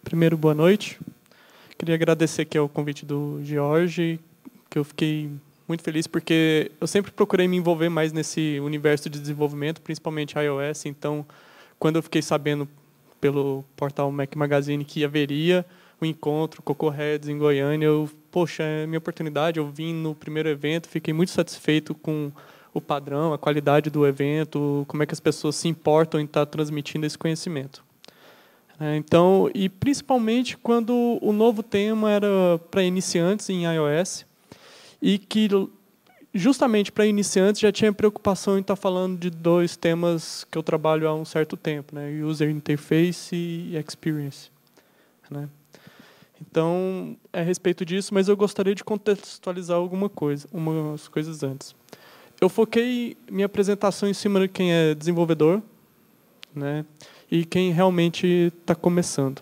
Primeiro, boa noite. Queria agradecer aqui ao convite do George, que eu fiquei muito feliz, porque eu sempre procurei me envolver mais nesse universo de desenvolvimento, principalmente iOS. Então, quando eu fiquei sabendo pelo portal Mac Magazine que haveria o encontro Coco Heads em Goiânia, poxa, é minha oportunidade. Eu vim no primeiro evento, fiquei muito satisfeito com o padrão, a qualidade do evento, como é que as pessoas se importam em estar transmitindo esse conhecimento. Então, e principalmente quando o novo tema era para iniciantes em iOS, e que justamente para iniciantes já tinha preocupação em estar falando de dois temas que eu trabalho há um certo tempo, né? User Interface e Experience. Né? Então, é a respeito disso, mas eu gostaria de contextualizar umas coisas antes. Eu foquei minha apresentação em cima de quem é desenvolvedor, né? E quem realmente está começando.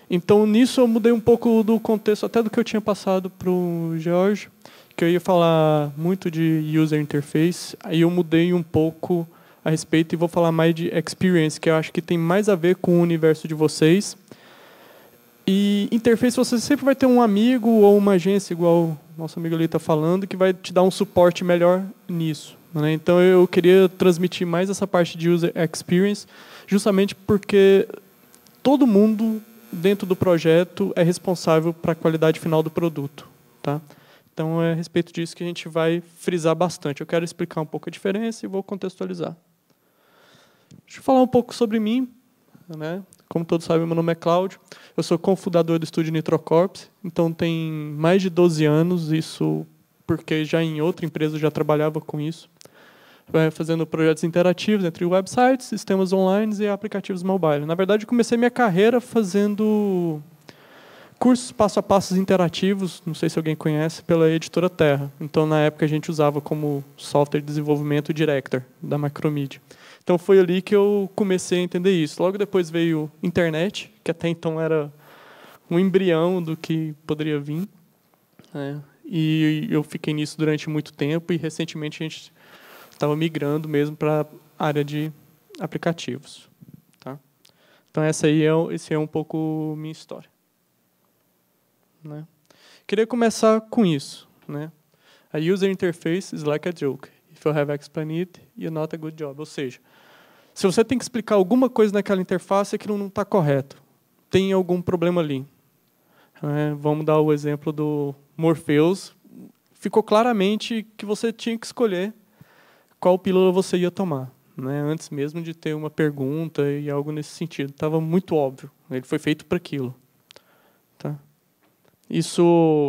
Então, nisso, eu mudei um pouco do contexto, até do que eu tinha passado para o George, que eu ia falar muito de User Interface, aí eu mudei um pouco a respeito e vou falar mais de Experience, que eu acho que tem mais a ver com o universo de vocês. E Interface, você sempre vai ter um amigo ou uma agência, igual o nosso amigo ali está falando, que vai te dar um suporte melhor nisso. Né? Então, eu queria transmitir mais essa parte de User Experience, justamente porque todo mundo dentro do projeto é responsável para a qualidade final do produto. Tá? Então, é a respeito disso que a gente vai frisar bastante. Eu quero explicar um pouco a diferença e vou contextualizar. Deixa eu falar um pouco sobre mim. Né? Como todos sabem, meu nome é Cláudio. Eu sou cofundador do estúdio Nitrocorps. Então, tem mais de 12 anos, isso porque já em outra empresa eu já trabalhava com isso. Fazendo projetos interativos entre websites, sistemas online e aplicativos mobile. Na verdade, eu comecei minha carreira fazendo cursos passo a passo interativos, não sei se alguém conhece, pela Editora Terra. Então, na época, a gente usava como software de desenvolvimento o Director, da Macromedia. Então, foi ali que eu comecei a entender isso. Logo depois veio internet, que até então era um embrião do que poderia vir. Né? E eu fiquei nisso durante muito tempo, e recentemente a gente estava migrando mesmo para a área de aplicativos. Tá? Então, esse é um pouco minha história. Né? Queria começar com isso. Né? A user interface is like a joke. If you have explained it, you're not a good job. Ou seja, se você tem que explicar alguma coisa naquela interface, aquilo não está correto. Tem algum problema ali. Vamos dar o exemplo do Morpheus. Ficou claramente que você tinha que escolher qual pílula você ia tomar, né? Antes mesmo de ter uma pergunta e algo nesse sentido. Estava muito óbvio. Ele foi feito para aquilo. Tá?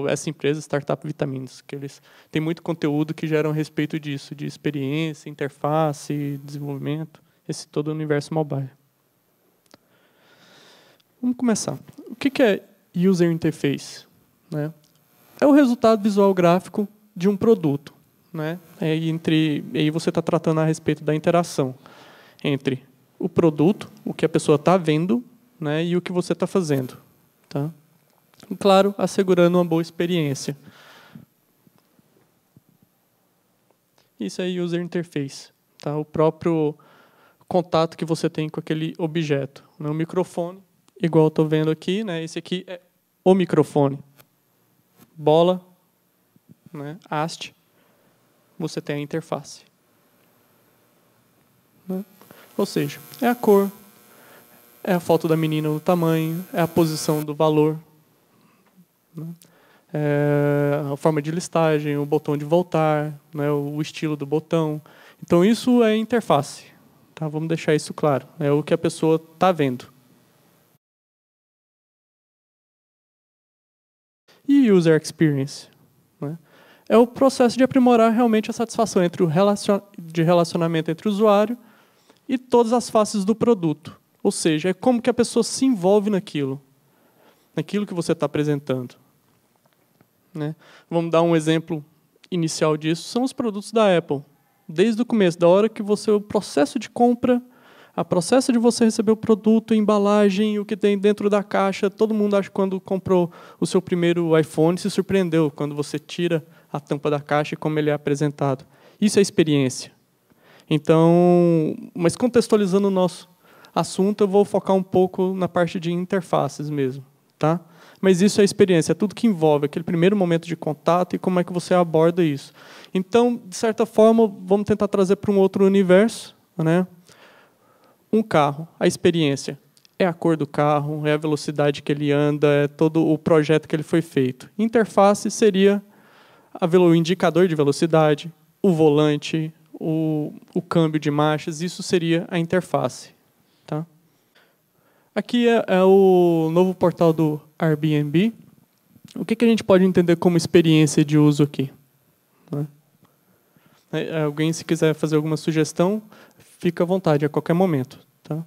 Essa empresa, Startup Vitamins, que eles têm muito conteúdo que geram a respeito disso, de experiência, interface, desenvolvimento, esse todo o universo mobile. Vamos começar. O que é User Interface? Né? É o resultado visual gráfico de um produto. Né? Aí você está tratando a respeito da interação entre o produto, o que a pessoa está vendo, né, e o que você está fazendo. Tá? E, claro, assegurando uma boa experiência. Isso é User Interface. Tá? O próprio contato que você tem com aquele objeto. O microfone, igual eu estou vendo aqui, né, esse aqui é o microfone. Bola, né, haste. Você tem a interface. Né? Ou seja, é a cor, é a foto da menina no tamanho, é a posição do valor, né? É a forma de listagem, o botão de voltar, né? O estilo do botão. Então, isso é interface. Tá? Vamos deixar isso claro. É o que a pessoa está vendo. E User Experience? Né? É o processo de aprimorar realmente a satisfação de relacionamento entre o usuário e todas as faces do produto. Ou seja, é como que a pessoa se envolve naquilo que você está apresentando. Né? Vamos dar um exemplo inicial disso, são os produtos da Apple. Desde o começo, da hora que o processo de compra, o processo de você receber o produto, a embalagem, o que tem dentro da caixa, todo mundo acha que quando comprou o seu primeiro iPhone se surpreendeu, quando você tira a tampa da caixa e como ele é apresentado. Isso é experiência. Então, mas contextualizando assunto, eu vou focar um pouco na parte de interfaces mesmo, tá? Mas isso é a experiência, é tudo que envolve aquele primeiro momento de contato e como é que você aborda isso. Então, de certa forma, vamos tentar trazer para um outro universo, né? Um carro, a experiência. É a cor do carro, é a velocidade que ele anda, é todo o projeto que ele foi feito. Interface seria o indicador de velocidade, o volante, o câmbio de marchas, isso seria a interface. Tá? Aqui é o novo portal do Airbnb. O que a gente pode entender como experiência de uso aqui? Né? Alguém, se quiser fazer alguma sugestão, fica à vontade, a qualquer momento. Tá?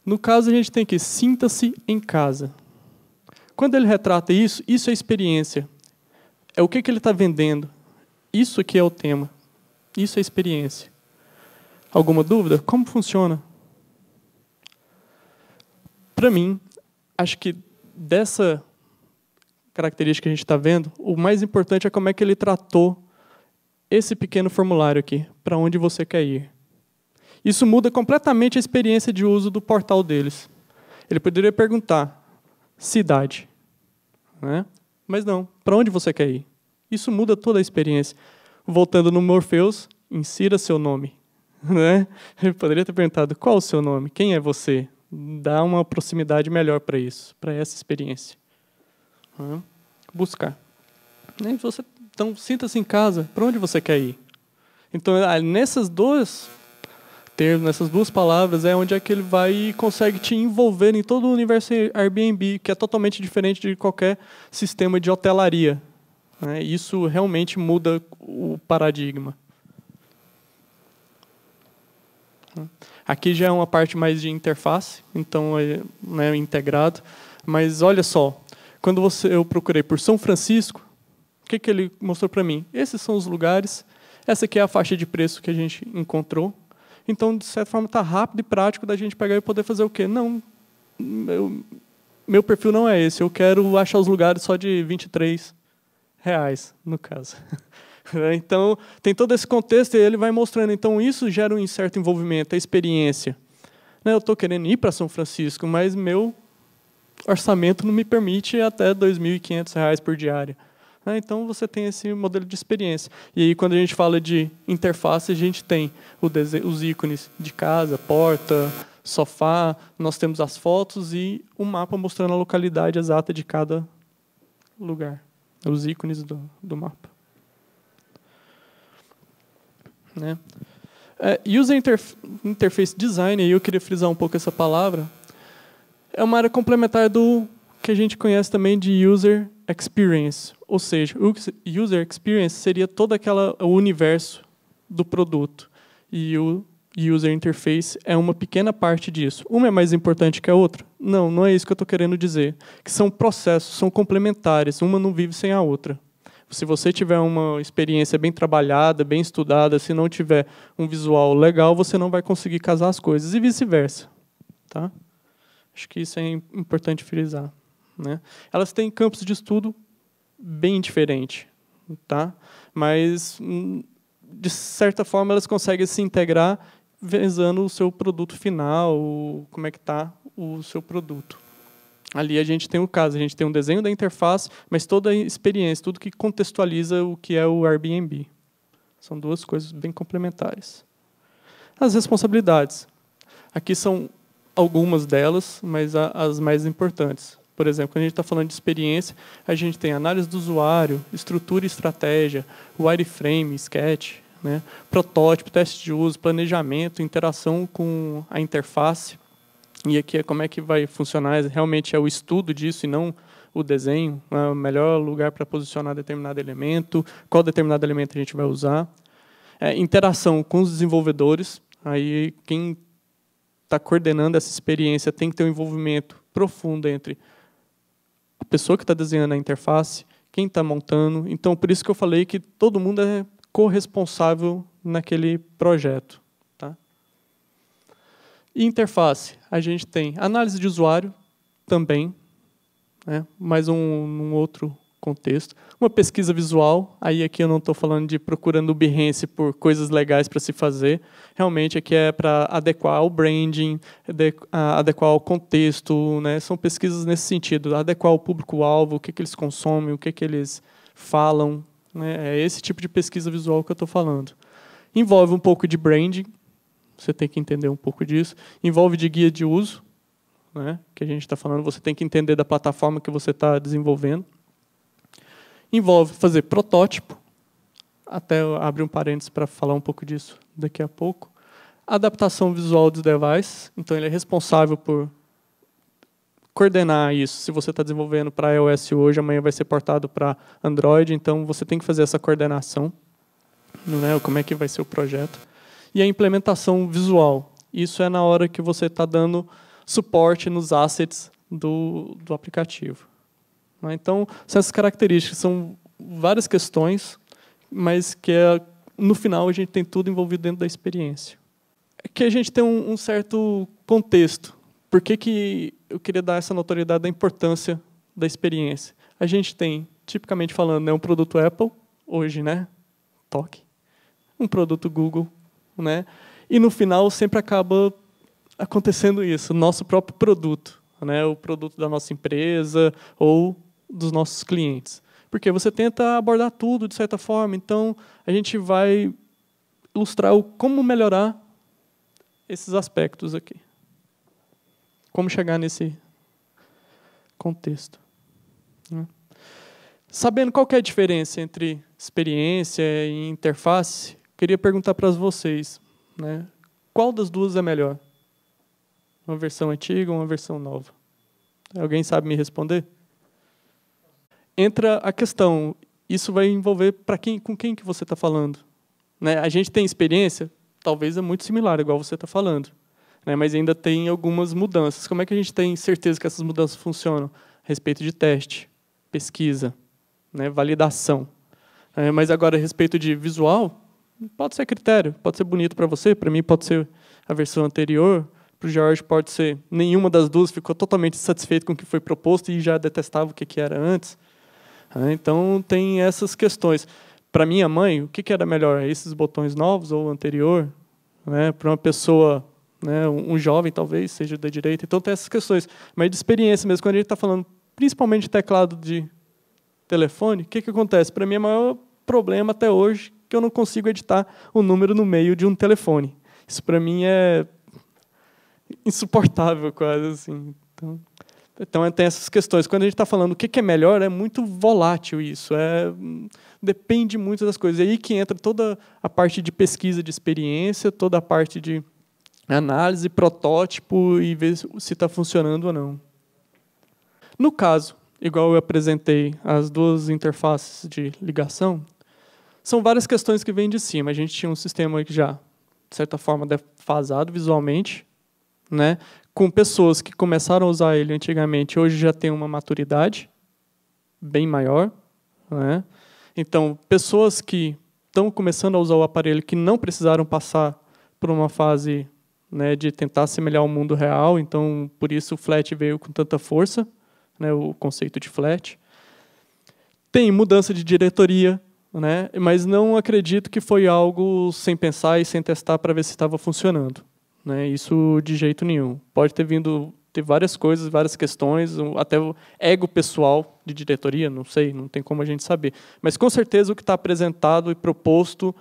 No caso, a gente tem aqui, sinta-se em casa. Quando ele retrata isso, isso é experiência. É o que ele está vendendo. Isso aqui é o tema. Isso é experiência. Alguma dúvida? Como funciona? Para mim, acho que dessa característica que a gente está vendo, o mais importante é como é que ele tratou esse pequeno formulário aqui, para onde você quer ir. Isso muda completamente a experiência de uso do portal deles. Ele poderia perguntar, cidade. Né? Mas não, para onde você quer ir? Isso muda toda a experiência. Voltando no Morpheus, insira seu nome. Né? Ele poderia ter perguntado, qual o seu nome? Quem é você? Dá uma proximidade melhor para isso, para essa experiência. Buscar. Então, sinta-se em casa, para onde você quer ir? Então, nessas duas termos, nessas duas palavras, é onde é que ele vai e consegue te envolver em todo o universo Airbnb, que é totalmente diferente de qualquer sistema de hotelaria. Né? Isso realmente muda o paradigma. Aqui já é uma parte mais de interface, então é, né, integrado. Mas olha só, quando eu procurei por São Francisco, o que ele mostrou para mim? Esses são os lugares, essa aqui é a faixa de preço que a gente encontrou. Então, de certa forma, está rápido e prático da gente pegar e poder fazer o quê? Não, meu perfil não é esse, eu quero achar os lugares só de R$ 23, no caso. Então, tem todo esse contexto e ele vai mostrando. Então, isso gera um certo envolvimento, a experiência. Eu estou querendo ir para São Francisco, mas meu orçamento não me permite até R$ 2.500 por diária. Então, você tem esse modelo de experiência. E aí, quando a gente fala de interface, a gente tem os ícones de casa, porta, sofá, nós temos as fotos e o mapa mostrando a localidade exata de cada lugar. Os ícones do mapa. Né? User Interface Design, aí eu queria frisar um pouco essa palavra, é uma área complementar do que a gente conhece também de User Experience. Ou seja, o User Experience seria todo o universo do produto. E o User Interface é uma pequena parte disso. Uma é mais importante que a outra? Não, não é isso que eu estou querendo dizer. Que são processos, são complementares. Uma não vive sem a outra. Se você tiver uma experiência bem trabalhada, bem estudada, se não tiver um visual legal, você não vai conseguir casar as coisas, e vice-versa. Tá? Acho que isso é importante frisar. Né? Elas têm campos de estudo bem diferentes, tá? Mas, de certa forma, elas conseguem se integrar visando o seu produto final, como é que está o seu produto. Ali a gente tem o caso, a gente tem um desenho da interface, mas toda a experiência, tudo que contextualiza o que é o Airbnb. São duas coisas bem complementares. As responsabilidades. Aqui são algumas delas, mas as mais importantes. Por exemplo, quando a gente está falando de experiência, a gente tem análise do usuário, estrutura e estratégia, wireframe, sketch, né, protótipo, teste de uso, planejamento, interação com a interface. E aqui é como é que vai funcionar, realmente é o estudo disso e não o desenho, o melhor lugar para posicionar determinado elemento, qual determinado elemento a gente vai usar. Interação com os desenvolvedores, aí quem está coordenando essa experiência tem que ter um envolvimento profundo entre a pessoa que está desenhando a interface, quem está montando. Então, por isso que eu falei que todo mundo é corresponsável naquele projeto. E interface, a gente tem análise de usuário também, né? Mais um outro contexto. Uma pesquisa visual, aí aqui eu não estou falando de procurando o Behance por coisas legais para se fazer, realmente aqui é para adequar ao branding, adequar ao contexto, né? São pesquisas nesse sentido, adequar ao público-alvo, o que eles consomem, o que eles falam, né? É esse tipo de pesquisa visual que eu estou falando. Envolve um pouco de branding, você tem que entender um pouco disso, envolve de guia de uso, né? Que a gente está falando, você tem que entender da plataforma que você está desenvolvendo. Envolve fazer protótipo, até eu abrir um parênteses para falar um pouco disso daqui a pouco. Adaptação visual dos devices, então ele é responsável por coordenar isso. Se você está desenvolvendo para iOS hoje, amanhã vai ser portado para Android, então você tem que fazer essa coordenação, né? Como é que vai ser o projeto. E a implementação visual, isso é na hora que você está dando suporte nos assets do aplicativo. Então, essas características são várias questões, mas que no final a gente tem tudo envolvido dentro da experiência. Aqui a gente tem um certo contexto. Por que eu queria dar essa notoriedade da importância da experiência? A gente tem, tipicamente falando, né, um produto Apple, hoje, né, toque, um produto Google, né, e no final sempre acaba acontecendo isso, nosso próprio produto, né, o produto da nossa empresa ou dos nossos clientes. Porque você tenta abordar tudo de certa forma, então a gente vai ilustrar como melhorar esses aspectos aqui. Como chegar nesse contexto. Né? Sabendo qual que é a diferença entre experiência e interface, queria perguntar para vocês, né, qual das duas é melhor? Uma versão antiga ou uma versão nova? Alguém sabe me responder? Entra a questão, isso vai envolver com quem que você está falando. Né? A gente tem experiência, talvez é muito similar, igual você está falando, né? Mas ainda tem algumas mudanças. Como é que a gente tem certeza que essas mudanças funcionam? A respeito de teste, pesquisa, né? Validação. Mas agora, a respeito de visual, pode ser critério, pode ser bonito para você, para mim pode ser a versão anterior, para o George pode ser nenhuma das duas, ficou totalmente satisfeito com o que foi proposto e já detestava o que era antes. Então, tem essas questões. Para minha mãe, o que era melhor? Esses botões novos ou o anterior? Né? Para uma pessoa, né, um jovem, talvez, seja da direita. Então, tem essas questões. Mas de experiência mesmo, quando a gente está falando principalmente de teclado de telefone, o que acontece? Para mim, o maior problema até hoje é que eu não consigo editar o número no meio de um telefone. Isso, para mim, é insuportável, quase. Assim. Então, tem essas questões. Quando a gente está falando o que é melhor, é muito volátil isso. Depende muito das coisas. E aí que entra toda a parte de pesquisa de experiência, toda a parte de análise, protótipo e ver se está funcionando ou não. No caso, igual eu apresentei as duas interfaces de ligação, são várias questões que vêm de cima. A gente tinha um sistema que já, de certa forma, defasado visualmente, né? Com pessoas que começaram a usar ele antigamente, hoje já tem uma maturidade bem maior. Né? Então, pessoas que estão começando a usar o aparelho que não precisaram passar por uma fase, né, de tentar assemelhar o mundo real, então, por isso o flat veio com tanta força, né, o conceito de flat. Tem mudança de diretoria, né, mas não acredito que foi algo sem pensar e sem testar para ver se estava funcionando. Né, isso de jeito nenhum. Pode ter várias coisas, várias questões, até o ego pessoal de diretoria, não sei, não tem como a gente saber. Mas, com certeza, o que está apresentado e proposto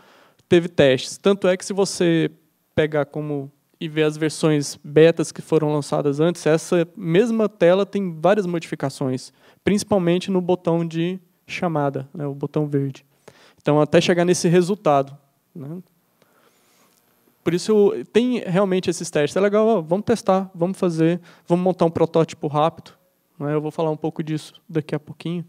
teve testes. Tanto é que, se você pegar e ver as versões betas que foram lançadas antes, essa mesma tela tem várias modificações, principalmente no botão de chamada, né, o botão verde. Então, até chegar nesse resultado. Né? Por isso, tem realmente esses testes. É legal, vamos testar, vamos fazer, vamos montar um protótipo rápido. Né? Eu vou falar um pouco disso daqui a pouquinho.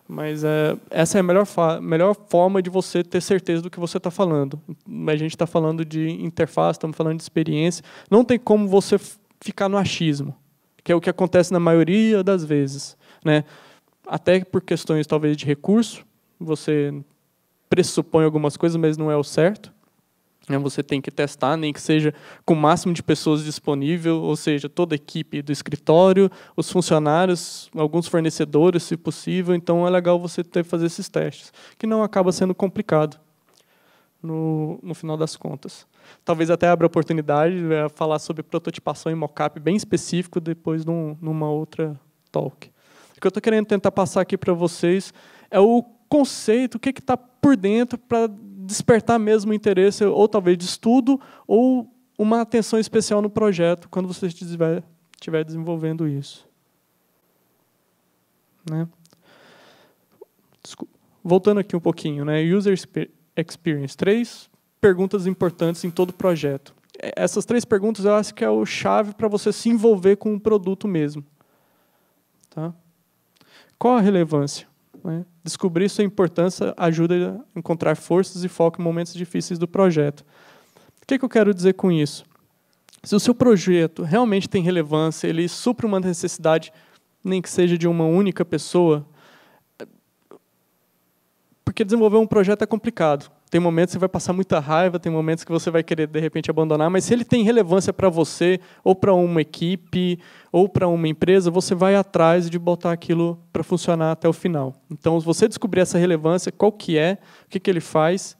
Mas essa é a melhor forma de você ter certeza do que você está falando. A gente está falando de interface, estamos falando de experiência. Não tem como você ficar no achismo, que é o que acontece na maioria das vezes. Né? Até por questões, talvez, de recurso, você pressupõe algumas coisas, mas não é o certo. Você tem que testar, nem que seja com o máximo de pessoas disponível, ou seja, toda a equipe do escritório, os funcionários, alguns fornecedores, se possível. Então, é legal você ter que fazer esses testes, que não acaba sendo complicado no final das contas. Talvez até abra oportunidade de falar sobre prototipação e mockup bem específico depois numa outra talk. O que eu estou querendo tentar passar aqui para vocês é o conceito, o que está por dentro para despertar mesmo o interesse, ou talvez de estudo, ou uma atenção especial no projeto, quando você estiver desenvolvendo isso. Né? Voltando aqui um pouquinho, né? User Experience. 3 perguntas importantes em todo projeto. Essas 3 perguntas eu acho que é o chave para você se envolver com o produto mesmo. Tá? Qual a relevância? Descobrir sua importância ajuda a encontrar forças e foco em momentos difíceis do projeto. O que eu quero dizer com isso? Se o seu projeto realmente tem relevância, ele supre uma necessidade, nem que seja de uma única pessoa, porque desenvolver um projeto é complicado. Tem momentos que você vai passar muita raiva, tem momentos que você vai querer, de repente, abandonar, mas se ele tem relevância para você, ou para uma equipe, ou para uma empresa, você vai atrás de botar aquilo para funcionar até o final. Então, se você descobrir essa relevância, qual que é, o que ele faz,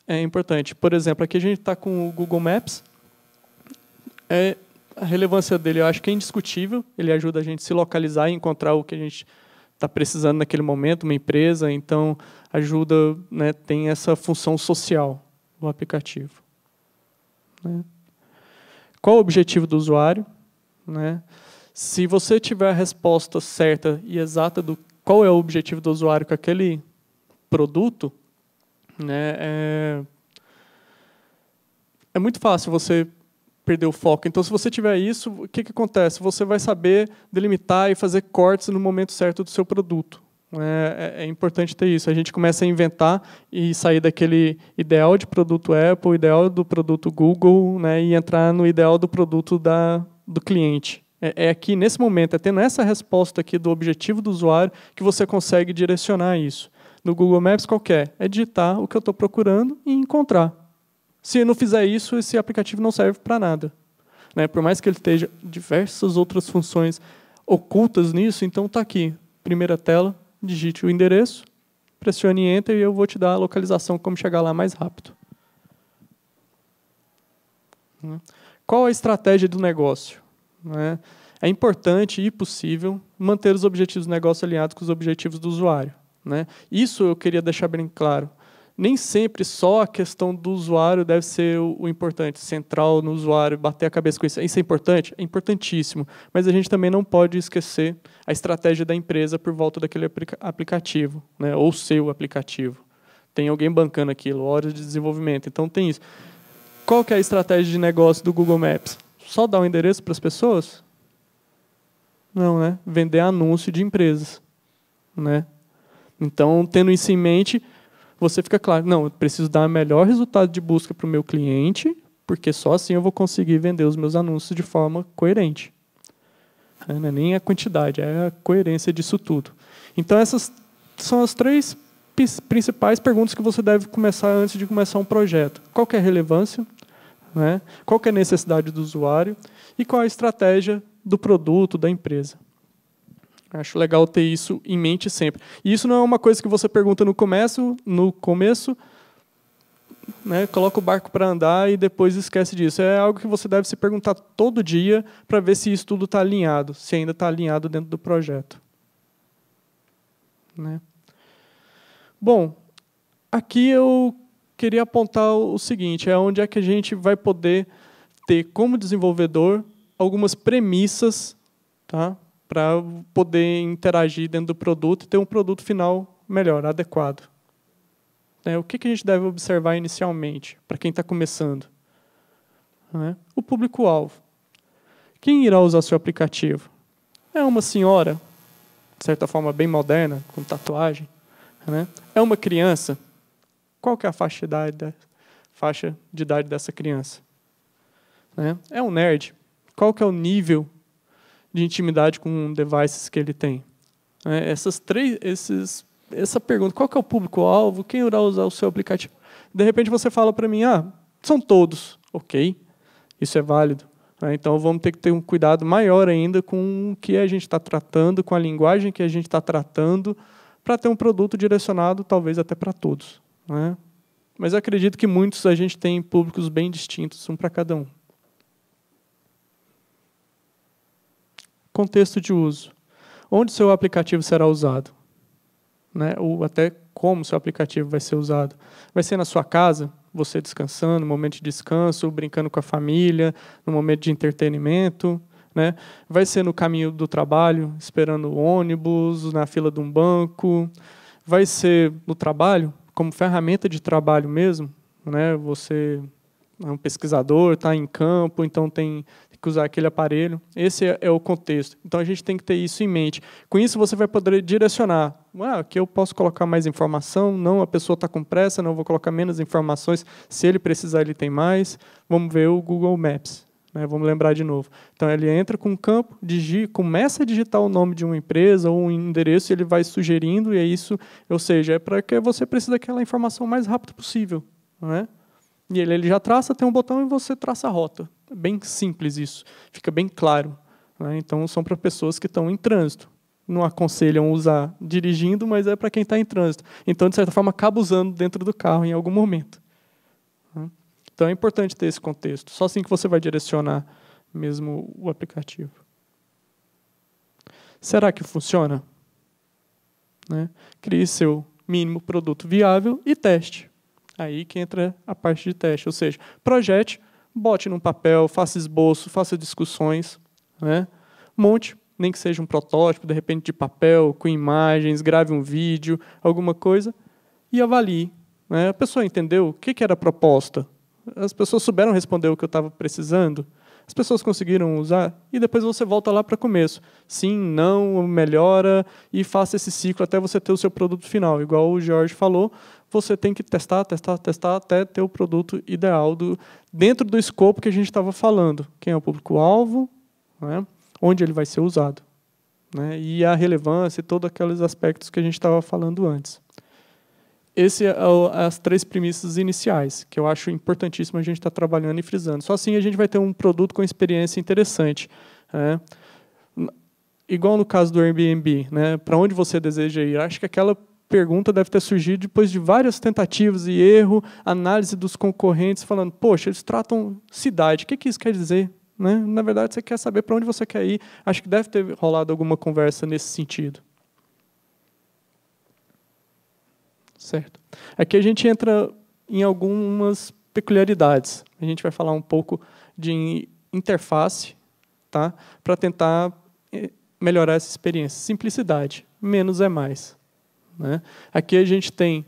é importante. Por exemplo, aqui a gente está com o Google Maps. A relevância dele eu acho que é indiscutível, ele ajuda a gente a se localizar e encontrar o que a gente está precisando naquele momento, uma empresa, então ajuda, né, tem essa função social no aplicativo. Né? Qual o objetivo do usuário? Né? Se você tiver a resposta certa e exata do qual é o objetivo do usuário com aquele produto, né, é muito fácil você perder o foco. Então, se você tiver isso, o que acontece? Você vai saber delimitar e fazer cortes no momento certo do seu produto. É importante ter isso. A gente começa a inventar e sair daquele ideal de produto Apple, ideal do produto Google, né, e entrar no ideal do produto do cliente. É aqui, nesse momento, é tendo essa resposta aqui do objetivo do usuário que você consegue direcionar isso. No Google Maps, qual que é? É digitar o que eu estou procurando e encontrar. Se eu não fizer isso, esse aplicativo não serve para nada. Né? Por mais que ele tenha diversas outras funções ocultas nisso, então está aqui. Primeira tela, digite o endereço, pressione Enter e eu vou te dar a localização, como chegar lá mais rápido. Qual a estratégia do negócio? É importante e possível manter os objetivos do negócio alinhados com os objetivos do usuário. Isso eu queria deixar bem claro. Nem sempre só a questão do usuário deve ser o importante, central no usuário, bater a cabeça com isso. Isso é importante? É importantíssimo. Mas a gente também não pode esquecer a estratégia da empresa por volta daquele aplicativo, né? Ou seu aplicativo. Tem alguém bancando aquilo, horas de desenvolvimento. Então tem isso. Qual que é a estratégia de negócio do Google Maps? Só dar um endereço para as pessoas? Não, né? Vender anúncio de empresas. Né? Então, tendo isso em mente, você fica claro, não, eu preciso dar o melhor resultado de busca para o meu cliente, porque só assim eu vou conseguir vender os meus anúncios de forma coerente. Não é nem a quantidade, é a coerência disso tudo. Então, essas são as 3 principais perguntas que você deve começar antes de começar um projeto. Qual que é a relevância? Né? Qual que é a necessidade do usuário? E qual a estratégia do produto, da empresa? Acho legal ter isso em mente sempre. E isso não é uma coisa que você pergunta no começo, né, coloca o barco para andar e depois esquece disso. É algo que você deve se perguntar todo dia para ver se isso tudo está alinhado, se ainda está alinhado dentro do projeto. Né? Bom, aqui eu queria apontar o seguinte, é onde é que a gente vai poder ter, como desenvolvedor, algumas premissas, tá? Para poder interagir dentro do produto e ter um produto final melhor, adequado. O que a gente deve observar inicialmente, para quem está começando? O público-alvo. Quem irá usar o seu aplicativo? É uma senhora, de certa forma bem moderna, com tatuagem? É uma criança? Qual que é a faixa de idade dessa criança? É um nerd? Qual que é o nível de intimidade com devices que ele tem? Essa pergunta, qual que é o público-alvo? Quem irá usar o seu aplicativo? De repente você fala para mim, são todos. Ok, isso é válido. Então, vamos ter que ter um cuidado maior ainda com o que a gente está tratando, com a linguagem que a gente está tratando, para ter um produto direcionado, talvez, até para todos. Mas eu acredito que muitos a gente tem públicos bem distintos, um para cada um. Contexto de uso. Onde seu aplicativo será usado? Ou até como seu aplicativo vai ser usado. Vai ser na sua casa, você descansando, no momento de descanso, brincando com a família, no momento de entretenimento. Vai ser no caminho do trabalho, esperando o ônibus, na fila de um banco. Vai ser no trabalho, como ferramenta de trabalho mesmo. Você é um pesquisador, está em campo, então tem que usar aquele aparelho. Esse é o contexto. Então, a gente tem que ter isso em mente. Com isso, você vai poder direcionar. Aqui eu posso colocar mais informação, não, a pessoa está com pressa, não, vou colocar menos informações. Se ele precisar, ele tem mais. Vamos ver o Google Maps. Vamos lembrar de novo. Então, ele entra com um campo, começa a digitar o nome de uma empresa ou um endereço, e ele vai sugerindo, e é isso, ou seja, é para que você precise daquela informação o mais rápido possível. E ele já traça, tem um botão e você traça a rota. É bem simples isso, fica bem claro. Então, são para pessoas que estão em trânsito. Não aconselham usar dirigindo, mas é para quem está em trânsito. Então, de certa forma, acaba usando dentro do carro em algum momento. Então, é importante ter esse contexto. Só assim que você vai direcionar mesmo o aplicativo. Será que funciona? Crie seu mínimo produto viável e teste. Aí que entra a parte de teste. Ou seja, projete, bote num papel, faça esboço, faça discussões. Monte, nem que seja um protótipo, de repente de papel, com imagens, grave um vídeo, alguma coisa, e avalie. A pessoa entendeu o que era a proposta? As pessoas souberam responder o que eu estava precisando? As pessoas conseguiram usar? E depois você volta lá para o começo. Sim, não, melhora, e faça esse ciclo até você ter o seu produto final. Igual o Jorge falou, você tem que testar, até ter o produto ideal dentro do escopo que a gente estava falando. Quem é o público-alvo, onde ele vai ser usado. E a relevância e todos aqueles aspectos que a gente estava falando antes. Essas são as 3 premissas iniciais, que eu acho importantíssimo a gente estar trabalhando e frisando. Só assim a gente vai ter um produto com experiência interessante. Igual no caso do Airbnb, para onde você deseja ir? Acho que aquela pergunta deve ter surgido depois de várias tentativas e erro, análise dos concorrentes, falando, poxa, eles tratam cidade, o que isso quer dizer? Na verdade, você quer saber para onde você quer ir. Acho que deve ter rolado alguma conversa nesse sentido. Certo. Aqui a gente entra em algumas peculiaridades. A gente vai falar um pouco de interface, para tentar melhorar essa experiência. Simplicidade, menos é mais. Aqui a gente tem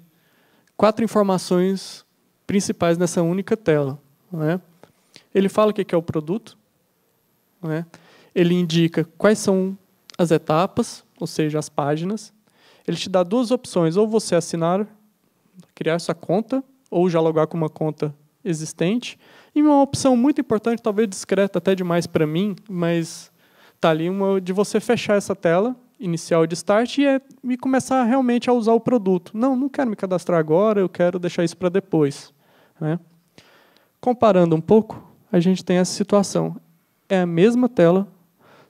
4 informações principais nessa única tela. Ele fala o que é o produto. Ele indica quais são as etapas, ou seja, as páginas. Ele te dá 2 opções, ou você assinar, criar sua conta, ou já logar com uma conta existente. E uma opção muito importante, talvez discreta até demais para mim, mas está ali uma de você fechar essa tela inicial de start e começar realmente a usar o produto. Não quero me cadastrar agora, eu quero deixar isso para depois. Comparando um pouco, a gente tem essa situação. É a mesma tela,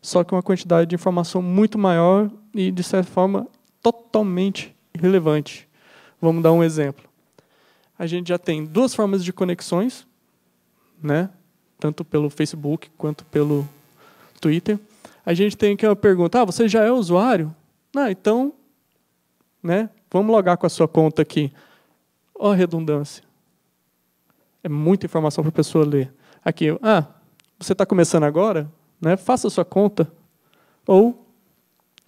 só que uma quantidade de informação muito maior e, de certa forma, totalmente irrelevante. Vamos dar um exemplo. A gente já tem 2 formas de conexões, tanto pelo Facebook quanto pelo Twitter. A gente tem aqui uma pergunta, você já é usuário? Então, vamos logar com a sua conta aqui. Ó a redundância. É muita informação para a pessoa ler. Aqui, você está começando agora? Faça a sua conta. Ou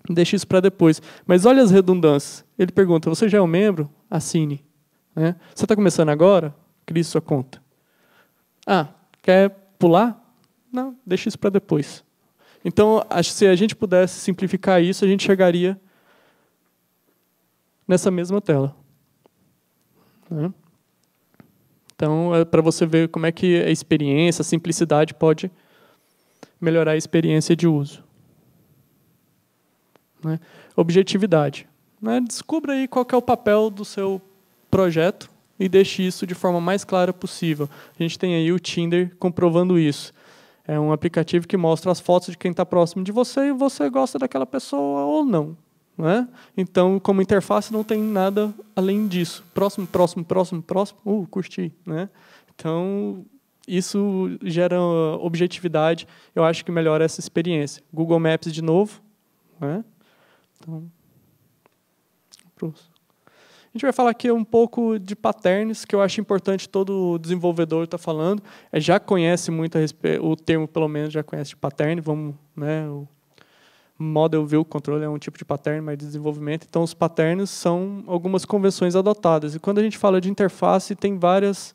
deixe isso para depois. Mas olha as redundâncias. Ele pergunta, você já é um membro? Assine. Você está começando agora? Crie sua conta. Quer pular? Não, deixe isso para depois. Então, se a gente pudesse simplificar isso, a gente chegaria nessa mesma tela. Então, é para você ver como é que a experiência, a simplicidade pode melhorar a experiência de uso. Objetividade. Descubra aí qual que é o papel do seu projeto e deixe isso de forma mais clara possível. A gente tem aí o Tinder comprovando isso. É um aplicativo que mostra as fotos de quem está próximo de você e você gosta daquela pessoa ou não. Né? Então, como interface, não tem nada além disso. Próximo, próximo, próximo, próximo. Curti. Né? Então, isso gera objetividade. Eu acho que melhora essa experiência. Google Maps de novo. Né? Então, a gente vai falar aqui um pouco de patterns, que eu acho importante todo desenvolvedor estar falando. Já conhece muito o termo, pelo menos, já conhece de pattern. Vamos, né, o Model View Control é um tipo de pattern, mas de desenvolvimento. Então, os patterns são algumas convenções adotadas. E quando a gente fala de interface, tem várias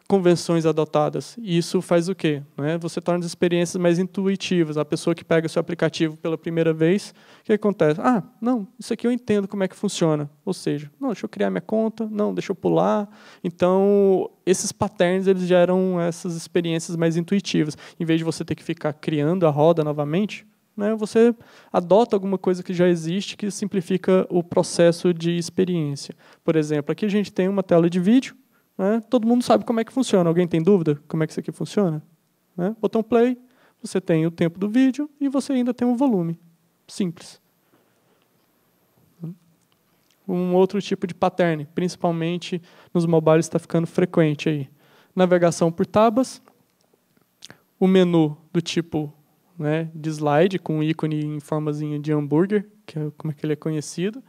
convenções adotadas. E isso faz o quê? Né? Você torna as experiências mais intuitivas. A pessoa que pega o seu aplicativo pela primeira vez, o que acontece? Não, isso aqui eu entendo como é que funciona. Ou seja, não, deixa eu criar minha conta, não, deixa eu pular. Então, esses patterns eles geram essas experiências mais intuitivas. Em vez de você ter que ficar criando a roda novamente, né, você adota alguma coisa que já existe que simplifica o processo de experiência. Por exemplo, aqui a gente tem uma tela de vídeo. Né? Todo mundo sabe como é que funciona. Alguém tem dúvida como é que isso aqui funciona? Né? Botão play, você tem o tempo do vídeo e você ainda tem um volume. Simples. Um outro tipo de pattern, principalmente nos mobiles, está ficando frequente aí. Navegação por tabas, o menu do tipo, né, de slide, com um ícone em formazinha de hambúrguer, que é como é que ele é conhecido,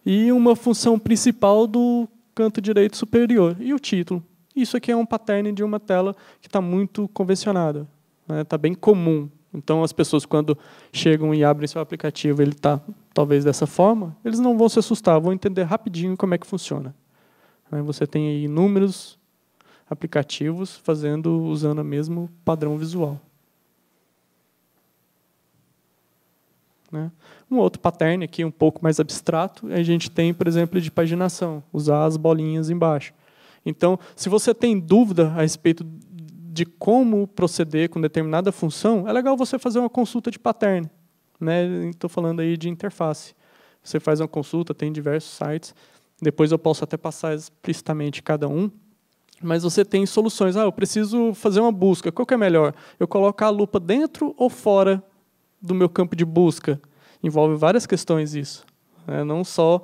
e uma função principal do canto direito superior, e o título. Isso aqui é um pattern de uma tela que está muito convencionada, está bem comum. Então, as pessoas, quando chegam e abrem seu aplicativo, ele está, talvez, dessa forma, eles não vão se assustar, vão entender rapidinho como é que funciona. Você tem aí inúmeros aplicativos usando o mesmo padrão visual. Um outro pattern aqui, um pouco mais abstrato, a gente tem, por exemplo, de paginação, usar as bolinhas embaixo. Então, se você tem dúvida a respeito de como proceder com determinada função, é legal você fazer uma consulta de pattern. Estou falando aí de interface. Você faz uma consulta, tem diversos sites, depois eu posso até passar explicitamente cada um, mas você tem soluções. Eu preciso fazer uma busca, qual que é melhor? Eu colocar a lupa dentro ou fora do meu campo de busca? Envolve várias questões isso. Não só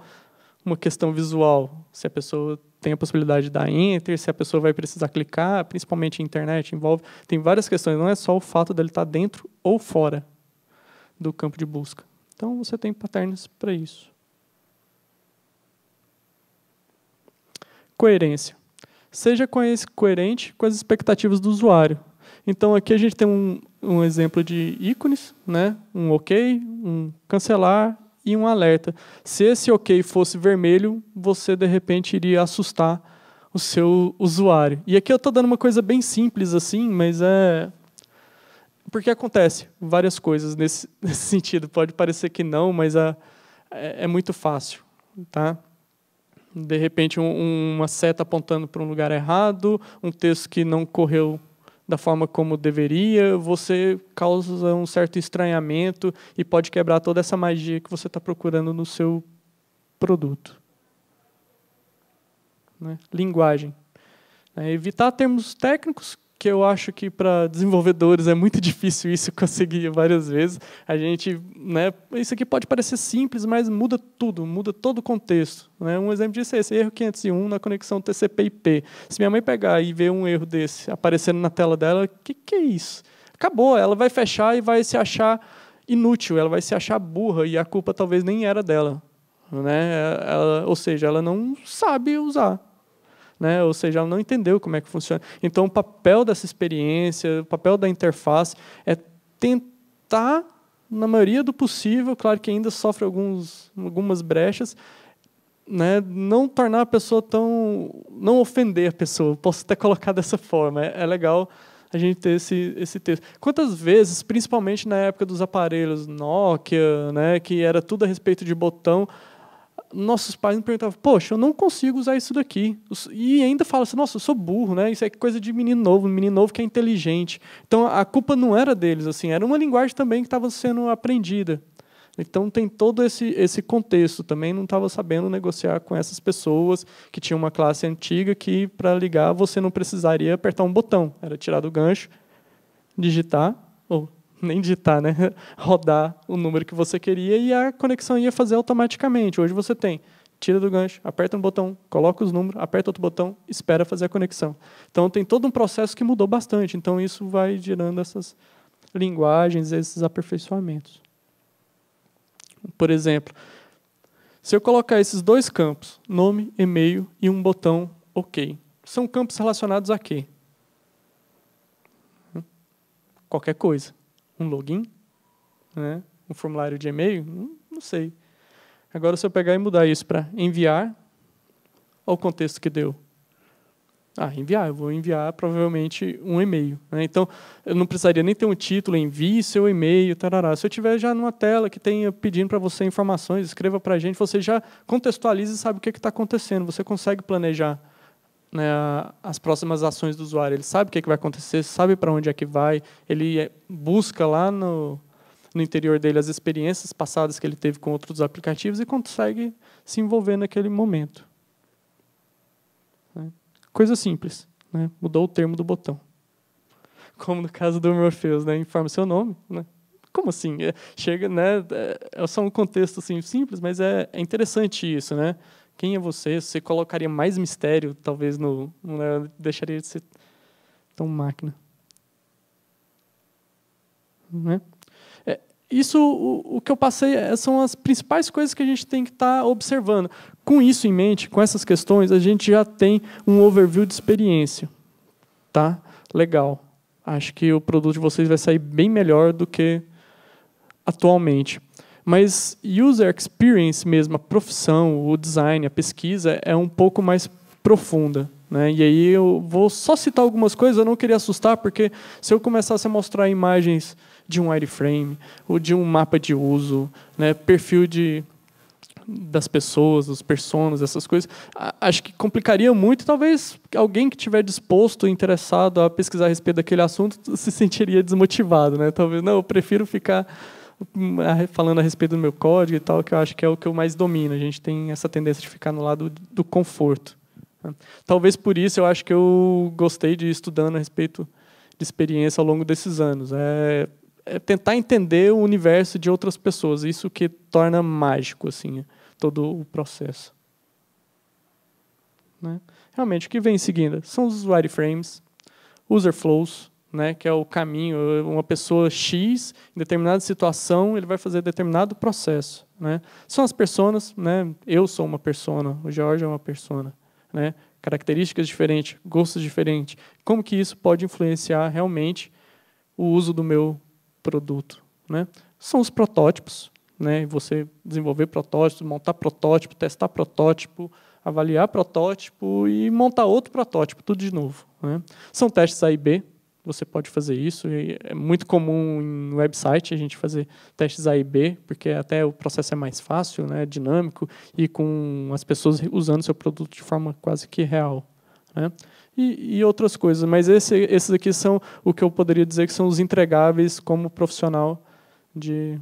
uma questão visual, se a pessoa tem a possibilidade de dar enter, se a pessoa vai precisar clicar, principalmente em internet, tem várias questões, não é só o fato dele estar dentro ou fora do campo de busca. Então, você tem patterns para isso. Coerência. Seja coerente com as expectativas do usuário. Então, aqui a gente tem um exemplo de ícones, né? Um OK, um cancelar e um alerta. Se esse OK fosse vermelho, você, de repente, iria assustar o seu usuário. E aqui eu estou dando uma coisa bem simples, assim, mas é... Porque acontece várias coisas nesse sentido. Pode parecer que não, mas é muito fácil. Tá? De repente, uma seta apontando para um lugar errado, um texto que não correu da forma como deveria, você causa um certo estranhamento e pode quebrar toda essa magia que você está procurando no seu produto. Linguagem. Evitar termos técnicos, que eu acho que para desenvolvedores é muito difícil isso conseguir várias vezes. Isso aqui pode parecer simples, mas muda tudo, muda todo o contexto. Um exemplo disso é esse erro 501 na conexão TCP/IP. Se minha mãe pegar e ver um erro desse aparecendo na tela dela, o que é isso? Acabou, ela vai fechar e vai se achar inútil, ela vai se achar burra e a culpa talvez nem era dela. Ou seja, ela não sabe usar. Ou seja, ela não entendeu como é que funciona. Então, o papel dessa experiência, o papel da interface é tentar, na maioria do possível, claro que ainda sofre algumas brechas, não tornar a pessoa não ofender a pessoa. Posso até colocar dessa forma. É legal a gente ter esse texto. Quantas vezes, principalmente na época dos aparelhos Nokia, que era tudo a respeito de botão, nossos pais me perguntavam, poxa, eu não consigo usar isso daqui. E ainda fala assim, nossa, eu sou burro, isso é coisa de menino novo que é inteligente. Então, a culpa não era deles, assim, era uma linguagem também que estava sendo aprendida. Então tem todo esse contexto. Também não estava sabendo negociar com essas pessoas que tinham uma classe antiga que, para ligar, você não precisaria apertar um botão. Era tirar do gancho, digitar, ou nem digitar, né? Rodar o número que você queria e a conexão ia fazer automaticamente. Hoje você tem, tira do gancho, aperta um botão, coloca os números, aperta outro botão, espera fazer a conexão. Então tem todo um processo que mudou bastante. Então isso vai gerando essas linguagens, esses aperfeiçoamentos. Por exemplo, se eu colocar esses dois campos, nome, e-mail e um botão OK, são campos relacionados a quê? Qualquer coisa. Um login? Né? Um formulário de e-mail? Não sei. Agora, se eu pegar e mudar isso para enviar, olha o contexto que deu. Enviar. Eu vou enviar, provavelmente, um e-mail. Né? Então, eu não precisaria nem ter um título, envie seu e-mail, tarará. Se eu tiver já numa tela que tenha pedindo para você informações, escreva para a gente, você já contextualiza e sabe o que está acontecendo. Você consegue planejar, né, as próximas ações do usuário. Ele sabe o que vai acontecer, sabe para onde é que vai, ele busca lá no interior dele as experiências passadas que ele teve com outros aplicativos e consegue se envolver naquele momento. Coisa simples, né? Mudou o termo do botão. Como no caso do Morpheus, né? Informa seu nome. Né? Como assim? Chega, né? É só um contexto assim, simples, mas é interessante isso, né? Quem é você? Você colocaria mais mistério, talvez, no deixaria de ser tão máquina. Né? Isso, o que eu passei são as principais coisas que a gente tem que estar observando. Com isso em mente, com essas questões, a gente já tem um overview de experiência. Tá? Legal. Acho que o produto de vocês vai sair bem melhor do que atualmente. Mas user experience mesmo, a profissão, o design, a pesquisa, é um pouco mais profunda. Né? E aí eu vou só citar algumas coisas, eu não queria assustar, porque se eu começasse a mostrar imagens de um wireframe, ou de um mapa de uso, né, perfil das pessoas, dos personas, essas coisas, acho que complicaria muito. Talvez alguém que estiver disposto, interessado a pesquisar a respeito daquele assunto, se sentiria desmotivado. Né? Talvez, não, eu prefiro ficar falando a respeito do meu código e tal, que eu acho que é o que eu mais domino. A gente tem essa tendência de ficar no lado do conforto. Né? Talvez por isso eu acho que eu gostei de ir estudando a respeito de experiência ao longo desses anos. É tentar entender o universo de outras pessoas. Isso que torna mágico assim, todo o processo. Né? Realmente, o que vem em seguida são os wireframes, user flows, né, que é o caminho. Uma pessoa X, em determinada situação, ele vai fazer determinado processo. Né? São as personas. Né? Eu sou uma persona, o Jorge é uma persona. Né? Características diferentes, gostos diferentes. Como que isso pode influenciar realmente o uso do meu produto? Né? São os protótipos. Né? Você desenvolver protótipos, montar protótipo, testar protótipo, avaliar protótipo e montar outro protótipo, tudo de novo. Né? São testes A e B. Você pode fazer isso. E é muito comum em website a gente fazer testes A e B, porque até o processo é mais fácil, né, dinâmico, e com as pessoas usando seu produto de forma quase que real. Né? E outras coisas. Mas esses aqui são o que eu poderia dizer que são os entregáveis como profissional de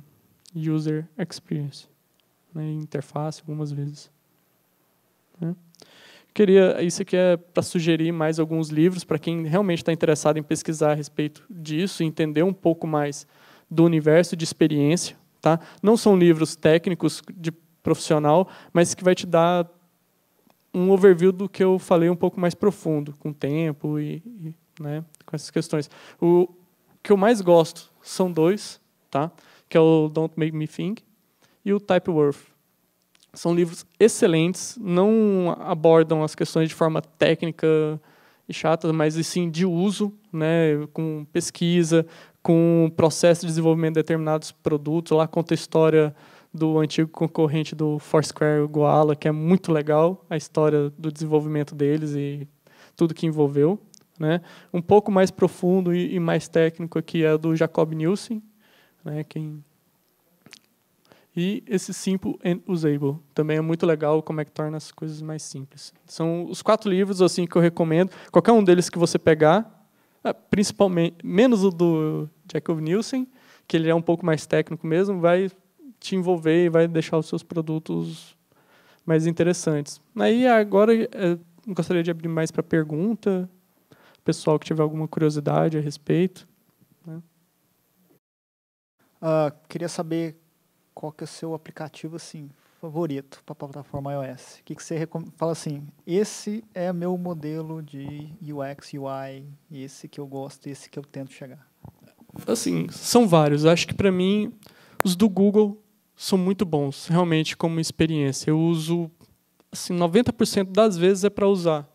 user experience. Né? Interface, algumas vezes. Né? Isso aqui é para sugerir mais alguns livros para quem realmente está interessado em pesquisar a respeito disso, entender um pouco mais do universo de experiência. Tá? Não são livros técnicos de profissional, mas que vai te dar um overview do que eu falei um pouco mais profundo, com tempo e né, com essas questões. O que eu mais gosto são dois, tá? Que é o Don't Make Me Think e o Typeworth. São livros excelentes, não abordam as questões de forma técnica e chata, mas sim de uso, né, com pesquisa, com processo de desenvolvimento de determinados produtos. Lá conta a história do antigo concorrente do Foursquare, o Goala, que é muito legal, a história do desenvolvimento deles e tudo que envolveu. Né. Um pouco mais profundo e mais técnico aqui é do Jacob Nielsen, né, e esse Simple and Usable. Também é muito legal como é que torna as coisas mais simples. São os 4 livros assim, que eu recomendo. Qualquer um deles que você pegar, principalmente, menos o do Jacob Nielsen, que ele é um pouco mais técnico mesmo, vai te envolver e vai deixar os seus produtos mais interessantes. Aí agora gostaria de abrir mais para pergunta, pessoal que tiver alguma curiosidade a respeito. Né? Queria saber qual que é o seu aplicativo assim, favorito para a plataforma iOS. O que você fala assim, esse é meu modelo de UX, UI, esse que eu gosto, esse que eu tento chegar. Assim, são vários. Acho que para mim os do Google são muito bons, realmente como experiência. Eu uso assim, 90% das vezes é para usar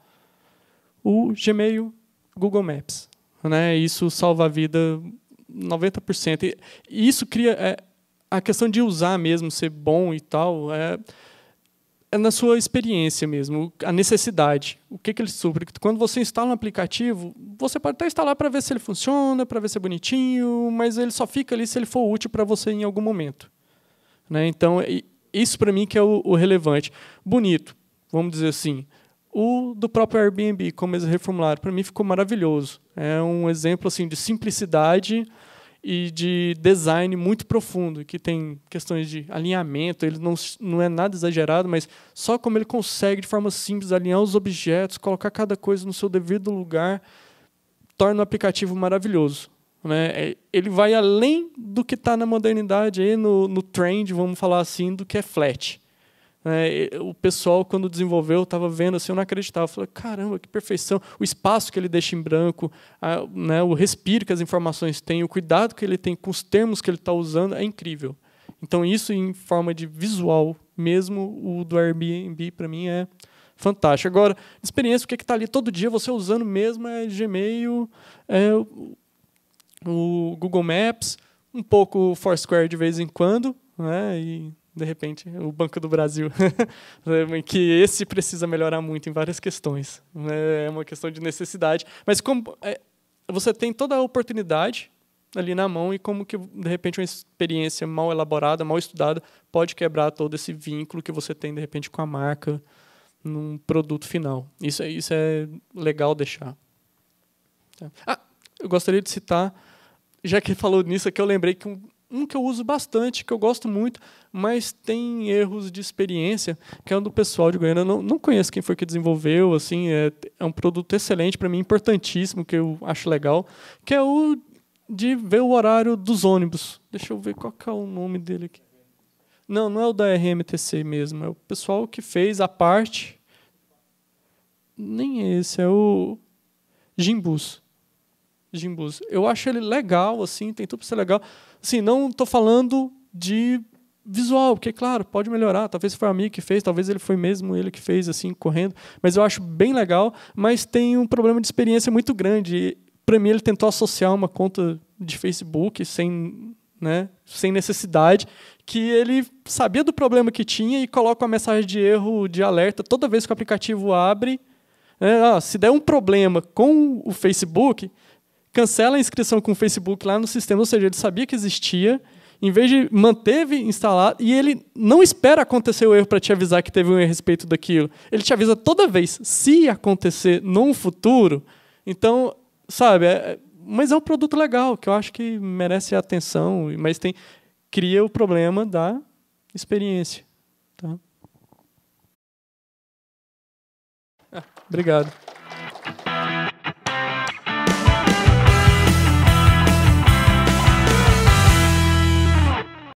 o Gmail, Google Maps, né? Isso salva a vida 90%. E isso cria a questão de usar mesmo, ser bom e tal, é na sua experiência mesmo, a necessidade. O que ele supre? Quando você instala um aplicativo, você pode até instalar para ver se ele funciona, para ver se é bonitinho, mas ele só fica ali se ele for útil para você em algum momento. Né? Então, isso para mim que é o relevante. Bonito, vamos dizer assim. O do próprio Airbnb, como eles reformularam, para mim ficou maravilhoso. É um exemplo assim, de simplicidade e de design muito profundo, que tem questões de alinhamento, ele não é nada exagerado, mas só como ele consegue, de forma simples, alinhar os objetos, colocar cada coisa no seu devido lugar, torna o aplicativo maravilhoso. Né? Ele vai além do que está na modernidade, aí no trend, vamos falar assim, do que é flat. O pessoal, quando desenvolveu, estava vendo assim, eu não acreditava. Eu falei, caramba, que perfeição. O espaço que ele deixa em branco, né, o respiro que as informações têm, o cuidado que ele tem com os termos que ele está usando, é incrível. Então, isso em forma de visual, mesmo o do Airbnb, para mim, é fantástico. Agora, experiência, o que está ali todo dia, você usando mesmo é Gmail, o Google Maps, um pouco o Foursquare de vez em quando, né, e de repente, o Banco do Brasil, que esse precisa melhorar muito em várias questões. É uma questão de necessidade. Mas como você tem toda a oportunidade ali na mão e como que, de repente, uma experiência mal elaborada, mal estudada, pode quebrar todo esse vínculo que você tem, de repente, com a marca num produto final. Isso é legal deixar. Eu gostaria de citar, já que falou nisso aqui, eu lembrei que um que eu uso bastante, que eu gosto muito, mas tem erros de experiência, que é o do pessoal de Goiânia. Eu não conheço quem foi que desenvolveu, assim, é um produto excelente, para mim, importantíssimo, que eu acho legal, que é o de ver o horário dos ônibus. Deixa eu ver qual que é o nome dele aqui. Não é o da RMTC mesmo, é o pessoal que fez a parte... Nem esse, é o Gimbus. Eu acho ele legal, assim, tem tudo para ser legal. Assim, não estou falando de visual, porque, claro, pode melhorar. Talvez foi um amigo que fez, talvez ele foi mesmo ele que fez, assim, correndo. Mas eu acho bem legal, mas tem um problema de experiência muito grande. Para mim, ele tentou associar uma conta de Facebook sem necessidade, que ele sabia do problema que tinha e coloca uma mensagem de erro, de alerta, toda vez que o aplicativo abre. Se der um problema com o Facebook... cancela a inscrição com o Facebook lá no sistema, ou seja, ele sabia que existia, em vez de manteve instalado, e ele não espera acontecer o erro para te avisar que teve um erro a respeito daquilo. Ele te avisa toda vez, se acontecer no futuro. Então, sabe, mas é um produto legal, que eu acho que merece atenção, mas cria o problema da experiência. Tá? Obrigado.